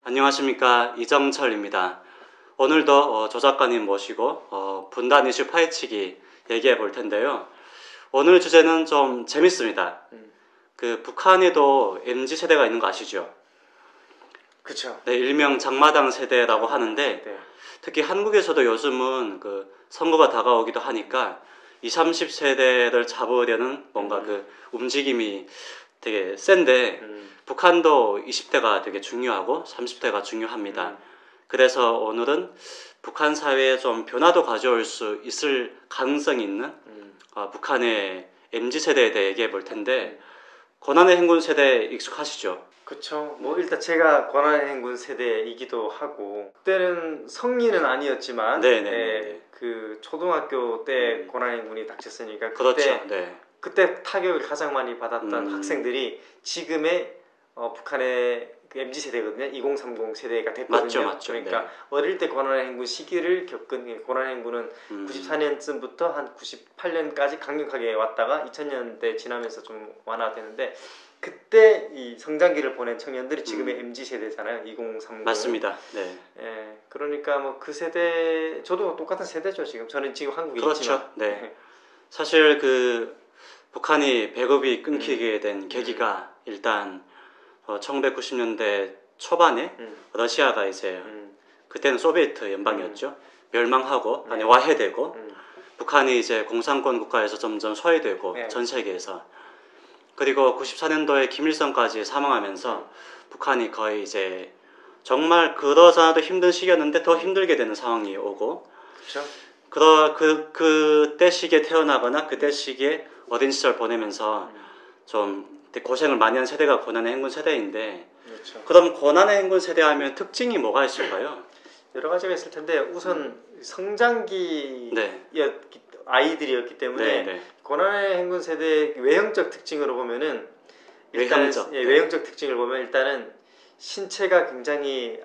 안녕하십니까, 이정철입니다. 오늘도 조 작가님 모시고 분단 이슈 파헤치기 얘기해 볼 텐데요. 오늘 주제는 좀 재밌습니다. 그 북한에도 MZ세대가 있는 거 아시죠? 그쵸. 네, 일명 장마당 세대라고 하는데 네. 특히 한국에서도 요즘은 그 선거가 다가오기도 하니까 20, 30세대를 잡으려는 뭔가 그 움직임이 되게 센데 북한도 20대가 되게 중요하고 30대가 중요합니다. 그래서 오늘은 북한 사회에 좀 변화도 가져올 수 있을 가능성이 있는 북한의 MZ세대에 대해 얘기해 볼 텐데 고난의 행군 세대 익숙하시죠? 그쵸. 뭐 일단 제가 권한의 행군 세대이기도 하고 그때는 성인은 아니었지만 네네. 그 초등학교 때 권한의 행군이 닥쳤으니까 그렇죠. 네. 그때 타격을 가장 많이 받았던 학생들이 지금의 북한의 그 MZ 세대거든요. 2030 세대가 됐거든요. 맞죠. 그러니까 네. 어릴 때 권한의 행군 시기를 겪은 권한의 행군은 94년쯤부터 한 98년까지 강력하게 왔다가 2000년대 지나면서 좀 완화되는데 그때 이 성장기를 보낸 청년들이 지금의 MZ 세대잖아요. 2030. 맞습니다. 네. 예, 그러니까 뭐 그 세대 저도 똑같은 세대죠. 저는 지금 한국에 그렇죠. 있지만. 네. 사실 그 북한이 배급이 끊기게 된 계기가 일단 1990년대 초반에 러시아가 이제 그때는 소비에트 연방이었죠. 멸망하고 아니 와해되고 북한이 이제 공산권 국가에서 점점 소외되고 전 세계에서 그리고 94년도에 김일성까지 사망하면서 북한이 거의 이제 정말 그러자도 힘든 시기였는데 더 힘들게 되는 상황이 오고 그때 시기에 태어나거나 그때 시기에 어린 시절 보내면서 좀 고생을 많이 한 세대가 고난의 행군 세대인데 그렇죠. 그럼 고난의 행군 세대 하면 특징이 뭐가 있을까요? 여러 가지가 있을 텐데 우선 성장기 아이들이었기 때문에 고난의 행군 세대의 외형적 특징으로 보면은 외형적 특징을 보면 일단은 신체가 굉장히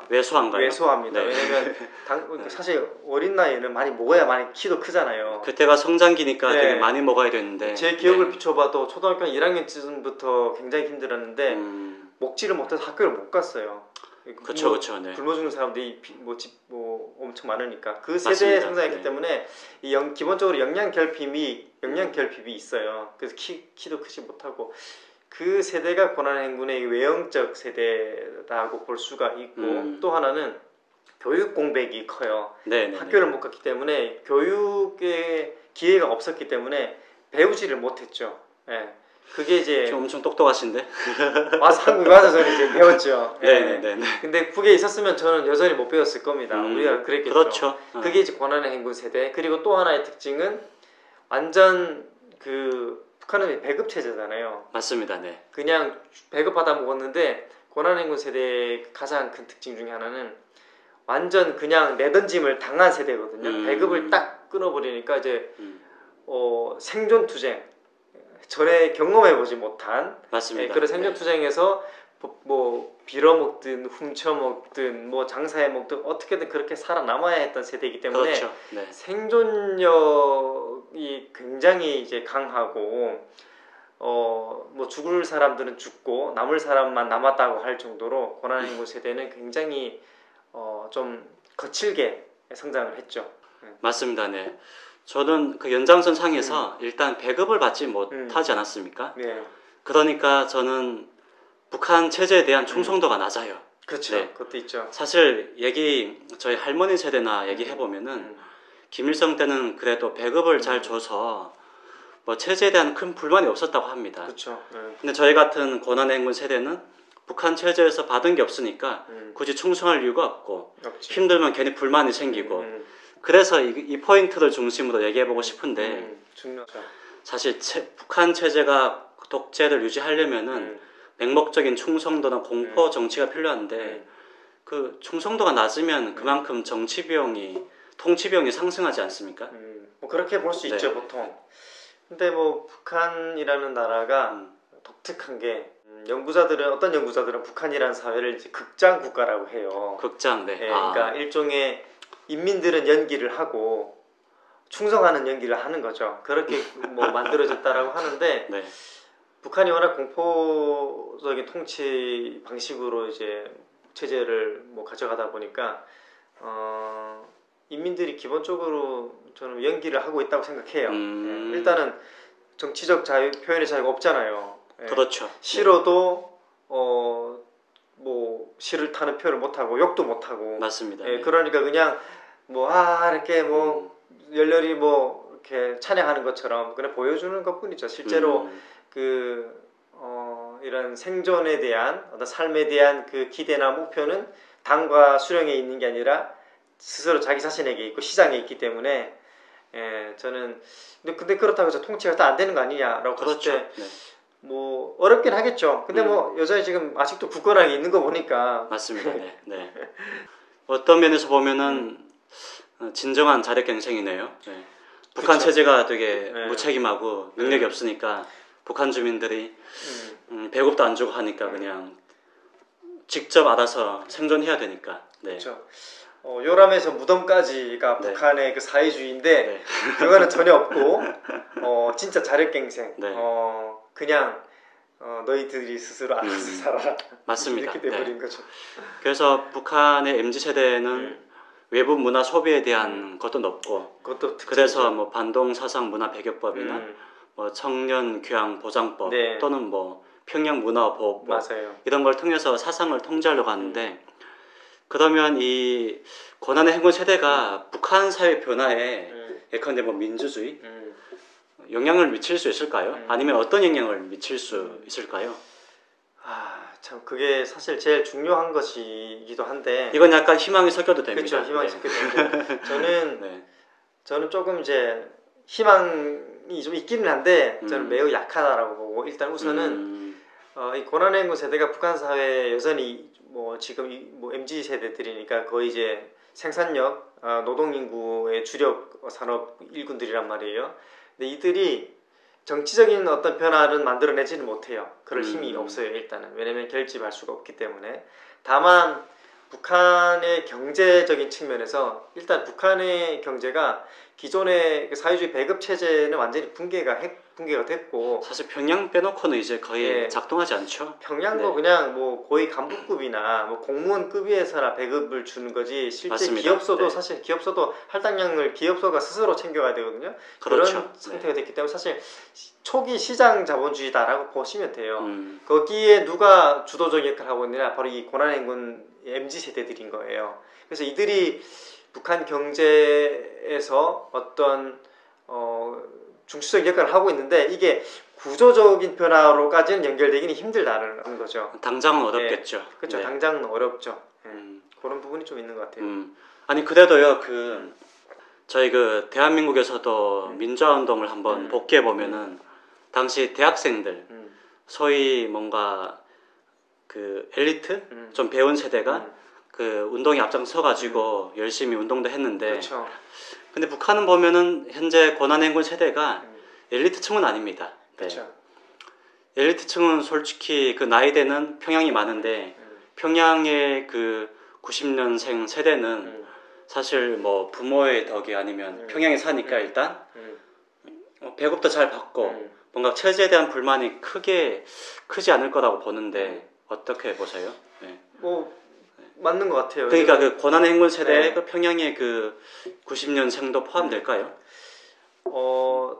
왜소한가요? 왜소합니다. 네. 왜냐면 사실 어린 나이에는 많이 먹어야 많이 키도 크잖아요. 그때가 성장기니까 되게 많많이 먹어야 되는데 제 기억을 비춰봐도 초등학교 1학년쯤부터 굉장히 힘들었는데 먹지를 못해서 학교를 못 갔어요. 그렇죠. 네. 굶어 죽는 사람들이 엄청 많으니까 그 세대에 성장했기 때문에 기본적으로 영양 결핍이 있어요. 그래서 키도 크지 못하고 그 세대가 고난의 행군의 외형적 세대라고 볼 수가 있고 또 하나는 교육 공백이 커요. 학교를 못 갔기 때문에 교육의 기회가 없었기 때문에 배우지를 못했죠. 네. 그게 이제 엄청 똑똑하신데 한국에 와서 저는 이제 배웠죠. 네. 근데 북에 있었으면 저는 여전히 못 배웠을 겁니다. 우리가 그랬겠죠. 그렇죠. 그게 이제 고난의 행군 세대. 그리고 또 하나의 특징은 완전 북한은 배급 체제잖아요. 맞습니다. 네. 그냥 배급받아 먹었는데 고난의 행군 세대의 가장 큰 특징 중에 하나는 완전 그냥 내던짐을 당한 세대거든요. 배급을 딱 끊어버리니까 이제 생존투쟁 전에 경험해보지 못한 그런 생존투쟁에서 뭐 빌어먹든 훔쳐먹든 뭐 장사해먹든 어떻게든 그렇게 살아남아야 했던 세대이기 때문에 생존력이 굉장히 이제 강하고 뭐 죽을 사람들은 죽고 남을 사람만 남았다고 할 정도로 고난의 행군 세대는 굉장히 좀 거칠게 성장을 했죠. 맞습니다. 네. 저는 그 연장선 상에서 일단 배급을 받지 못하지 않았습니까? 네. 그러니까 저는 북한 체제에 대한 충성도가 낮아요. 그렇죠. 그것도 있죠. 사실 저희 할머니 세대나 얘기해보면은 김일성 때는 그래도 배급을 잘 줘서 뭐 체제에 대한 큰 불만이 없었다고 합니다. 그렇죠. 근데 저희 같은 고난의 행군 세대는 북한 체제에서 받은 게 없으니까 굳이 충성할 이유가 없고 힘들면 괜히 불만이 생기고 그래서 이 포인트를 중심으로 얘기해보고 싶은데 사실 북한 체제가 독재를 유지하려면은 맹목적인 충성도나 공포 정치가 필요한데 그 충성도가 낮으면 그만큼 정치 비용이 통치 비용이 상승하지 않습니까? 뭐 그렇게 볼 수 있죠 보통. 근데 뭐 북한이라는 나라가 독특한 게 어떤 연구자들은 북한이라는 사회를 이제 극장 국가라고 해요. 극장, 네. 그러니까 일종의 인민들은 연기를 하고 충성하는 연기를 하는 거죠. 그렇게 뭐 만들어졌다라고 하는데 북한이 워낙 공포적인 통치 방식으로 이제 체제를 뭐 가져가다 보니까 인민들이 기본적으로 저는 연기를 하고 있다고 생각해요. 예, 일단은 정치적 자유, 표현의 자유가 없잖아요. 예, 그렇죠. 싫어도 뭐 싫다는 표현을 못 하고 욕도 못 하고. 맞습니다. 예, 그러니까 그냥 뭐 이렇게 뭐 열렬히 뭐 이렇게 찬양하는 것처럼 그냥 보여주는 것뿐이죠. 실제로 이런 생존에 대한 어떤 삶에 대한 그 기대나 목표는 당과 수령에 있는 게 아니라 스스로 자기 자신에게 있고 시장에 있기 때문에 저는 근데 그렇다고 해서 통치가 다 안 되는 거 아니냐라고 그렇죠. 봤을 때 뭐 어렵긴 하겠죠. 근데 뭐 여전히 지금 아직도 굳건하게 있는 거 보니까 맞습니다. 네. 네. 어떤 면에서 보면은 진정한 자력갱생이네요. 네. 북한 그쵸. 체제가 되게 네. 무책임하고 능력이 없으니까 북한 주민들이 배급도 안 주고 하니까 그냥 직접 알아서 생존해야 되니까. 네. 그렇죠. 요람에서 무덤까지가 네. 북한의 그 사회주의인데 네. 그거는 전혀 없고 진짜 자력갱생. 네. 그냥 너희들이 스스로 알아서 살아라. 맞습니다. 이렇게 돼버린 네. 거죠. 그래서 북한의 MZ세대는 외부 문화 소비에 대한 것도 높고 그것도 그래서 뭐 반동 사상 문화 배격법이나 뭐 청년 교양 보장법 네. 또는 뭐 평양 문화 보호법 맞아요. 이런 걸 통해서 사상을 통제하려고 하는데 그러면 이 고난의 행군 세대가 북한 사회 변화에 예컨대 뭐 민주주의 영향을 미칠 수 있을까요? 아니면 어떤 영향을 미칠 수 있을까요? 참 그게 사실 제일 중요한 것이기도 한데 이건 약간 희망이 섞여도 됩니다. 그렇죠. 희망이 섞여도 되는데 저는 네. 저는 조금 이제 희망이 좀 있기는 한데 저는 매우 약하다라고 보고 일단 우선은 이 고난의 행군 세대가 북한 사회에 여전히 뭐 지금 뭐 MZ 세대들이니까 거의 이제 생산력, 노동 인구의 주력 산업 일군들이란 말이에요. 근데 이들이 정치적인 어떤 변화를 만들어내지는 못해요. 그럴 힘이 없어요. 일단은 왜냐하면 결집할 수가 없기 때문에. 다만 북한의 경제적인 측면에서 일단 북한의 경제가 기존의 사회주의 배급 체제는 완전히 붕괴가 됐고 사실 평양 빼놓고는 이제 거의 네. 작동하지 않죠. 평양도 네. 그냥 뭐 거의 간부급이나 뭐 공무원급에서나 배급을 주는 거지 실제 맞습니다. 기업소도 네. 사실 기업소도 할당량을 기업소가 스스로 챙겨가야 되거든요. 그렇죠. 그런 상태가 됐기 때문에 사실 초기 시장 자본주의다라고 보시면 돼요. 거기에 누가 주도적인 역할을 하고 있느냐 바로 이 고난행군 MZ 세대들인 거예요. 그래서 이들이 북한 경제에서 어떤 중추적 역할을 하고 있는데 이게 구조적인 변화로까지는 연결되기는 힘들다는 거죠. 당장은 어렵겠죠. 네. 그렇죠. 네. 당장은 어렵죠. 그런 부분이 좀 있는 것 같아요. 아니 그래도요 저희 그 대한민국에서도 민주화운동을 한번 복귀해 보면은 당시 대학생들 소위 뭔가 그 엘리트 좀 배운 세대가 그 운동에 앞장서 가지고 열심히 운동도 했는데 그렇죠. 근데 북한은 보면은 현재 고난행군 세대가 엘리트층은 아닙니다. 네. 그렇죠. 엘리트층은 솔직히 그 나이대는 평양이 많은데 평양의 그 90년생 세대는 사실 뭐 부모의 덕이 아니면 평양에 사니까 일단 배급도 잘 받고 뭔가 체제에 대한 불만이 크지 않을 거라고 보는데 어떻게 보세요? 네. 뭐 맞는 것 같아요. 그러니까 그 고난의 행군 세대에 네. 그 평양의 그 90년생도 포함될까요?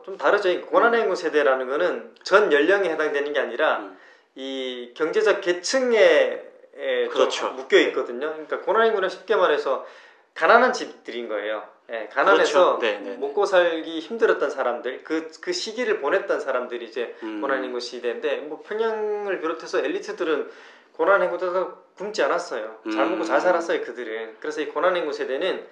좀 다르죠. 이 고난의 행군 세대라는 거는 전 연령에 해당되는 게 아니라 이 경제적 계층에 그렇죠. 묶여 있거든요. 그러니까 고난의 행군은 쉽게 말해서 가난한 집들인 거예요. 예, 가난해서 그렇죠. 먹고 살기 힘들었던 사람들, 그 시기를 보냈던 사람들이 이제 고난의 행군 시대인데, 뭐 평양을 비롯해서 엘리트들은 고난의 행군에서 굶지 않았어요. 잘 먹고 잘 살았어요, 그들은. 그래서 이 고난의 행군 세대는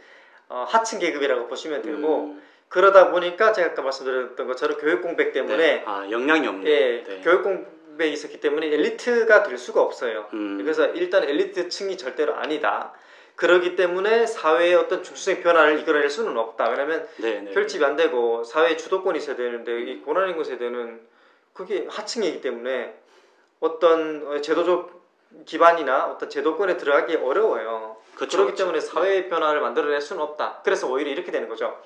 하층 계급이라고 보시면 되고, 그러다 보니까 제가 아까 말씀드렸던 것처럼 교육 공백 때문에 역량이 없네. 예, 네. 교육 공백이 있었기 때문에 엘리트가 될 수가 없어요. 그래서 일단 엘리트층이 절대로 아니다. 그러기 때문에 사회의 어떤 중추적인 변화를 이끌어낼 수는 없다. 왜냐하면 결집이 안 되고 사회의 주도권이 있어야 되는데 이 고난행군 세대는 그게 하층이기 때문에 어떤 제도적 기반이나 어떤 제도권에 들어가기 어려워요. 그렇기 때문에 사회의 변화를 만들어낼 수는 없다. 그래서 오히려 이렇게 되는 거죠.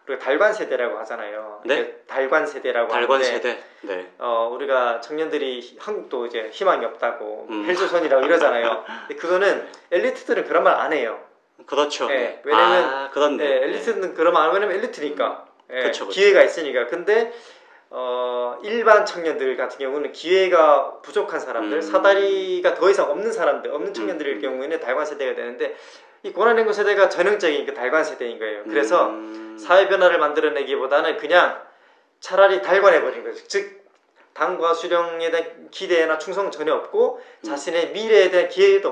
우리가 달관 세대라고 하잖아요. 네? 달관 세대라고 달관 하는데 세대. 네. 우리가 청년들이 한국도 이제 희망이 없다고 헬조선이라고 이러잖아요. 근데 그거는 엘리트들은 그런 말 안 해요. 그렇죠. 네, 왜냐면 그렇네. 엘리트는 그런 말 안 왜냐면 엘리트니까 그쵸. 기회가 있으니까. 근데 일반 청년들 같은 경우는 기회가 부족한 사람들, 사다리가 더 이상 없는 사람들, 없는 청년들일 경우에는 달관 세대가 되는데 이 고난행군 세대가 전형적인 그 달관 세대인 거예요. 그래서 사회 변화를 만들어내기보다는 그냥 차라리 달관해버린 거죠. 즉 당과 수령에 대한 기대나 충성 전혀 없고 자신의 미래에 대한 기대도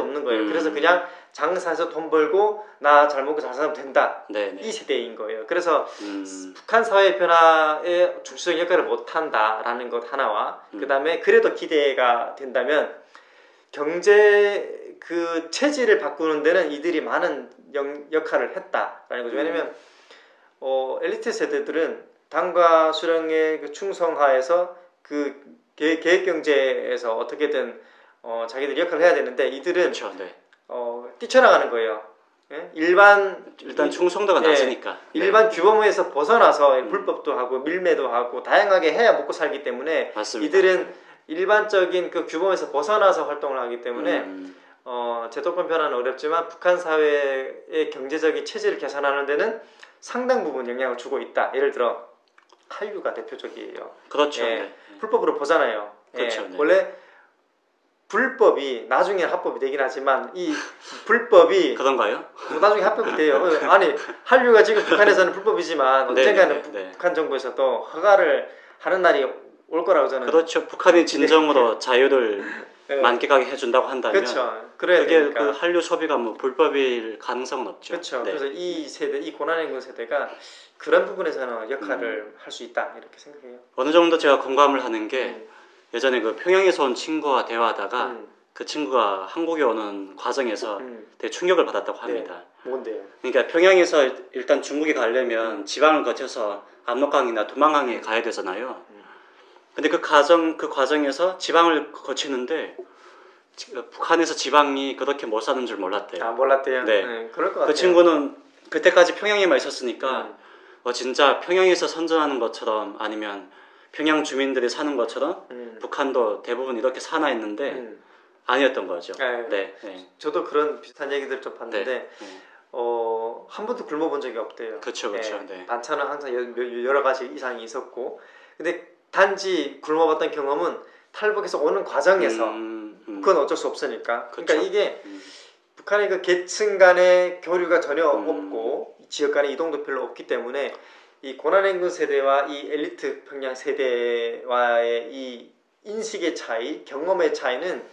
없는 거예요. 그래서 그냥 장사해서 돈 벌고 나 잘 먹고 잘 살면 된다. 네네. 이 세대인 거예요. 그래서 북한 사회 변화에 중추적인 역할을 못한다라는 것 하나와 그 다음에 그래도 기대가 된다면 경제 그 체질을 바꾸는 데는 이들이 많은 역할을 했다라는 거죠. 왜냐면 엘리트 세대들은 당과 수령의 그 충성하에서 그 계획 경제에서 어떻게든 자기들이 역할을 해야 되는데 이들은 그렇죠. 네. 뛰쳐나가는 거예요. 예? 일단 충성도가 낮으니까. 일반 규범에서 벗어나서 불법도 하고 밀매도 하고 다양하게 해야 먹고 살기 때문에 맞습니다. 이들은 일반적인 그 규범에서 벗어나서 활동을 하기 때문에 제도권 변화는 어렵지만 북한 사회의 경제적인 체질을 개선하는 데는 상당 부분 영향을 주고 있다. 예를 들어 한류가 대표적이에요. 그렇죠. 예, 네. 불법으로 보잖아요. 그렇죠. 예, 네. 원래 불법이 나중에 합법이 되긴 하지만 이 불법이 그런가요? 나중에 합법이 돼요. 아니 한류가 지금 북한에서는 불법이지만 언젠가는 네. 북한 정부에서도 허가를 하는 날이 올 거라고 저는. 그렇죠. 북한이 진정으로 자유를 네. 만끽하게 해준다고 한다면 그렇죠. 그래야 그게 되니까. 그 한류 소비가 뭐 불법일 가능성은 없죠. 그렇죠. 네. 그래서 이 세대, 이 고난행군 세대가 그런 부분에서는 역할을 할 수 있다 이렇게 생각해요. 어느 정도 제가 공감을 하는 게 예전에 그 평양에서 온 친구와 대화하다가 그 친구가 한국에 오는 과정에서 되게 충격을 받았다고 합니다. 네. 뭔데요? 그러니까 평양에서 일단 중국에 가려면 지방을 거쳐서 압록강이나 두만강에 가야 되잖아요. 근데 그 과정에서 지방을 거치는데 북한에서 지방이 그렇게 못 사는 줄 몰랐대요. 아, 몰랐대요? 네. 그럴 것 같아요. 그 친구는 그때까지 평양에만 있었으니까 진짜 평양에서 선전하는 것처럼 아니면 평양 주민들이 사는 것처럼 북한도 대부분 이렇게 사나 했는데 아니었던 거죠. 네. 네. 저도 그런 비슷한 얘기들 좀 봤는데 네. 한 번도 굶어본 적이 없대요. 그렇죠. 네. 반찬은 항상 여러 가지 이상이 있었고 근데 단지 굶어봤던 경험은 탈북해서 오는 과정에서 그건 어쩔 수 없으니까. 그쵸. 그러니까 이게 북한의 그 계층 간의 교류가 전혀 없고 지역 간의 이동도 별로 없기 때문에 이 고난행군 세대와 이 엘리트 평양 세대와의 이 인식의 차이, 경험의 차이는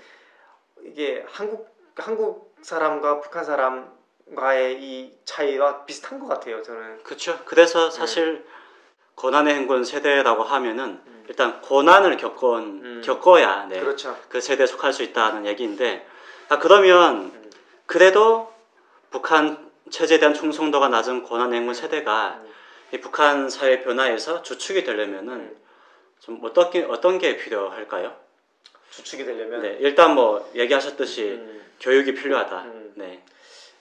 이게 한국 사람과 북한 사람과의 이 차이와 비슷한 것 같아요. 저는. 그렇죠. 그래서 사실 고난의 행군 세대라고 하면은 일단 고난을 겪어야 그렇죠. 그 세대에 속할 수 있다는 얘기인데 그러면 그래도 북한 체제에 대한 충성도가 낮은 고난의 행군 세대가 이 북한 사회 변화에서 주축이 되려면은 좀 어떤 게 필요할까요? 주축이 되려면 네, 일단 뭐 얘기하셨듯이 교육이 필요하다. 네.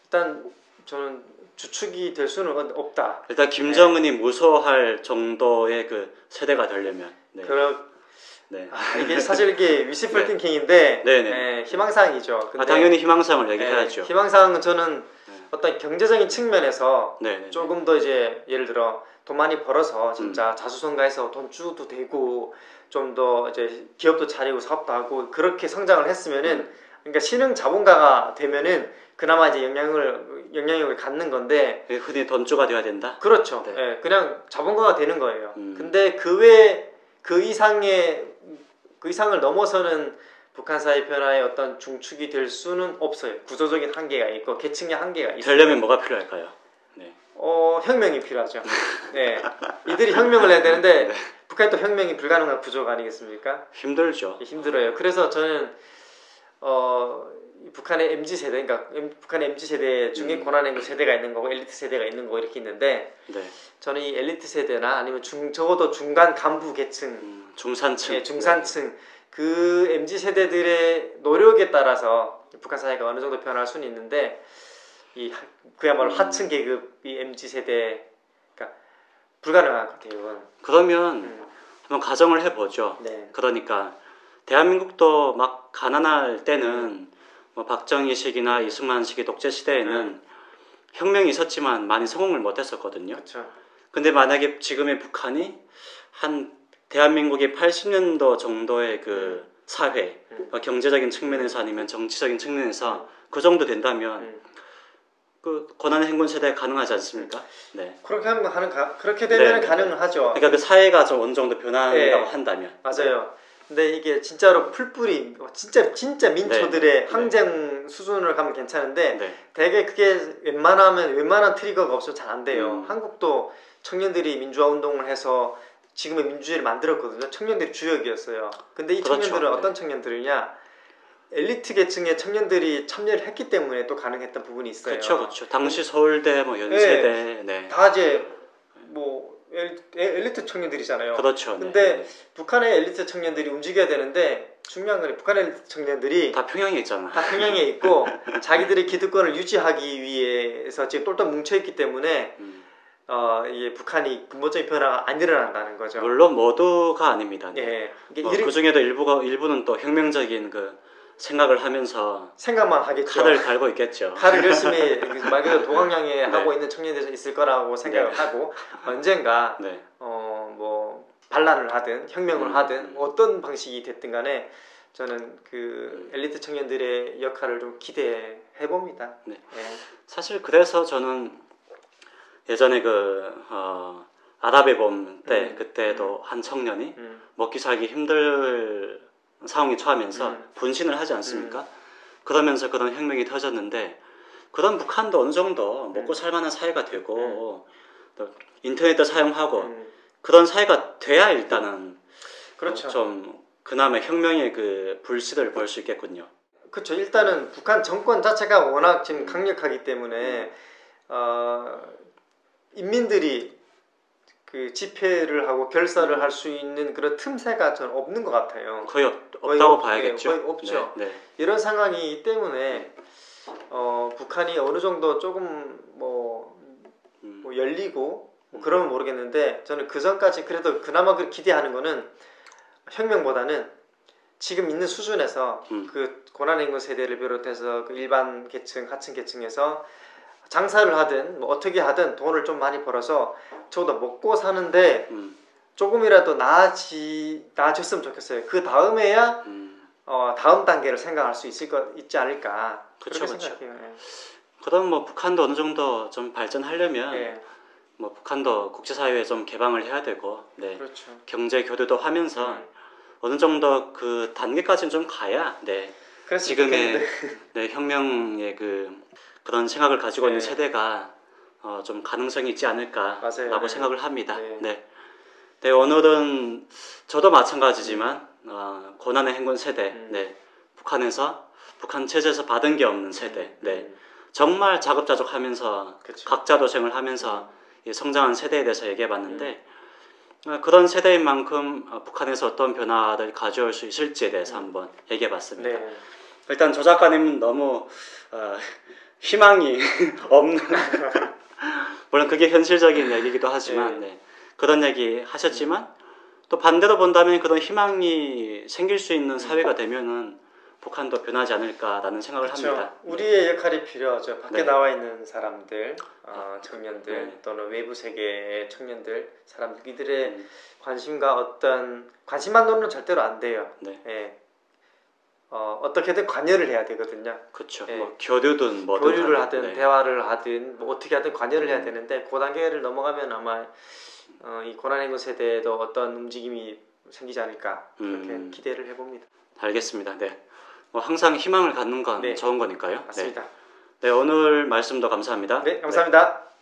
일단 저는 주축이 될 수는 없다. 일단 김정은이 무서워할 정도의 그 세대가 되려면. 네. 네. 이게 사실 이게 위시풀 팅킹인데 네. 희망사항이죠. 근데 당연히 희망사항을 얘기해야죠. 희망사항은 저는 어떤 경제적인 측면에서 네. 조금 더 이제 예를 들어 돈 많이 벌어서 진짜 자수성가해서 돈 주도 되고 좀 더 이제 기업도 차리고 사업도 하고 그렇게 성장을 했으면은 그러니까 신흥 자본가가 되면은 그나마 이제 영향력을 갖는 건데 흔히 돈주가 돼야 된다. 그렇죠. 네. 예, 그냥 자본가가 되는 거예요. 근데 그 이상을 넘어서는 북한 사회 변화의 어떤 중축이 될 수는 없어요. 구조적인 한계가 있고 계층의 한계가 있어요. 되려면 뭐가 필요할까요? 네. 혁명이 필요하죠. 네. 이들이 혁명을 해야 되는데 북한이 또 혁명이 불가능한 구조가 아니겠습니까? 힘들죠. 힘들어요. 그래서 저는 북한의 MZ 세대, 그러니까 북한의 MZ 세대 중에 고난행군 세대가 있는 거고 엘리트 세대가 있는 거고 이렇게 있는데 저는 이 엘리트 세대나 아니면 적어도 중간 간부 계층, 중산층, 중산층 그 MZ 세대들의 노력에 따라서 북한 사회가 어느 정도 변할 수는 있는데 그야말로 하층 계급 이 MZ 세대, 그러니까 불가능할 것 같아요. 이건. 그러면 한번 가정을 해보죠. 네. 그러니까 대한민국도 막 가난할 때는 뭐 박정희 시기나 이승만 시기 독재 시대에는 혁명이 있었지만 많이 성공을 못했었거든요. 그렇죠. 근데 만약에 지금의 북한이 한 대한민국의 80년도 정도의 그 사회, 경제적인 측면에서 아니면 정치적인 측면에서 그 정도 된다면 그 고난의 행군 세대 가능하지 않습니까? 네. 그렇게 하면 그렇게 되면 네. 가능은 하죠. 그러니까 그 사회가 좀 어느 정도 변한다고 네. 한다면. 맞아요. 근데 이게 진짜로 풀뿌리 진짜 민초들의 네. 항쟁 수준으로 가면 괜찮은데 네. 되게 그게 웬만한 트리거가 없어서 잘 안 돼요. 한국도 청년들이 민주화 운동을 해서 지금의 민주주의를 만들었거든요. 청년들이 주역이었어요. 근데 이 그렇죠. 청년들은 네. 어떤 청년들이냐? 엘리트 계층의 청년들이 참여를 했기 때문에 또 가능했던 부분이 있어요. 그렇죠. 당시 서울대, 뭐 연세대, 네. 다 이제 뭐 엘리트 청년들이잖아요. 그렇죠. 근데 네. 북한의 엘리트 청년들이 움직여야 되는데 중요한 건 북한의 엘리트 청년들이 다 평양에 있잖아. 다 평양에 있고 자기들의 기득권을 유지하기 위해서 지금 똘똘 뭉쳐 있기 때문에 이게 북한이 근본적인 변화가 안 일어난다는 거죠. 물론 모두가 아닙니다. 네. 예. 그 중에도 일부는 또 혁명적인 그 생각을 하면서 생각만 하겠죠. 칼을 갈고 있겠죠. 칼을 열심히 말 그대로 도강량에 네. 하고 있는 청년들이 있을 거라고 생각을 네. 하고 언젠가 네. 뭐 반란을 하든 혁명을 하든 어떤 방식이 됐든 간에 저는 그 엘리트 청년들의 역할을 좀 기대해 봅니다. 네. 예. 사실 그래서 저는 예전에 아랍의 봄 때 그때도 한 청년이 먹기 살기 힘들 상황에 처하면서 분신을 하지 않습니까? 그러면서 그런 혁명이 터졌는데 그런 북한도 어느 정도 먹고 살만한 사회가 되고 또 인터넷도 사용하고 그런 사회가 돼야 일단은 그렇죠. 좀 그나마 혁명의 그 불씨를 볼 수 있겠군요. 그렇죠. 일단은 북한 정권 자체가 워낙 지금 강력하기 때문에 인민들이 그 집회를 하고 결사를 할 수 있는 그런 틈새가 저는 없는 것 같아요. 거의 없다고 봐야겠죠. 거의 없죠. 네. 이런 상황이기 때문에 북한이 어느 정도 조금 뭐 열리고 뭐 그러면 모르겠는데 저는 그 전까지 그래도 그나마 기대하는 거는 혁명보다는 지금 있는 수준에서 그 고난행군 세대를 비롯해서 그 일반 계층, 하층 계층에서 장사를 하든 뭐 어떻게 하든 돈을 좀 많이 벌어서 저보다 먹고 사는데 조금이라도 나아졌으면 좋겠어요. 그 다음에야 다음 단계를 생각할 수 있지 않을까. 그렇죠. 생각해요. 예. 그럼 뭐 북한도 어느 정도 좀 발전하려면 예. 뭐 북한도 국제사회에 좀 개방을 해야 되고, 네. 그렇죠. 경제 교류도 하면서 어느 정도 그 단계까지는 좀 가야, 네. 지금의 네, 혁명의 그런 생각을 가지고 있는 세대가 좀 가능성이 있지 않을까라고 생각을 합니다. 네. 네, 오늘은 저도 마찬가지지만 고난의 행군 세대, 네. 북한 체제에서 받은 게 없는 세대, 네. 정말 자급자족하면서 각자 도생을 하면서 성장한 세대에 대해서 얘기해봤는데 그런 세대인 만큼 북한에서 어떤 변화를 가져올 수 있을지에 대해서 한번 얘기해봤습니다. 네. 일단 조 작가님은 너무 희망이 없는 물론 그게 현실적인 얘기이기도 하지만 네. 그런 얘기 하셨지만 또 반대로 본다면 그런 희망이 생길 수 있는 사회가 되면은 북한도 변하지 않을까라는 생각을 합니다. 우리의 역할이 필요하죠. 밖에 네. 나와 있는 사람들, 청년들 또는 외부 세계의 청년들, 사람들 이들의 관심과 어떤 관심만으로는 절대로 안 돼요. 네. 예. 어떻게든 관여를 해야 되거든요. 그렇죠. 예. 뭐 교류든 뭐든 교류를 하든 네. 대화를 하든 뭐 어떻게 하든 관여를 해야 되는데 그 단계를 넘어가면 아마 이 고난행군 세대에도 어떤 움직임이 생기지 않을까 그렇게 기대를 해봅니다. 알겠습니다. 네. 뭐 항상 희망을 갖는 건 좋은 거니까요. 맞습니다. 네. 네, 오늘 말씀도 감사합니다. 네, 감사합니다. 네.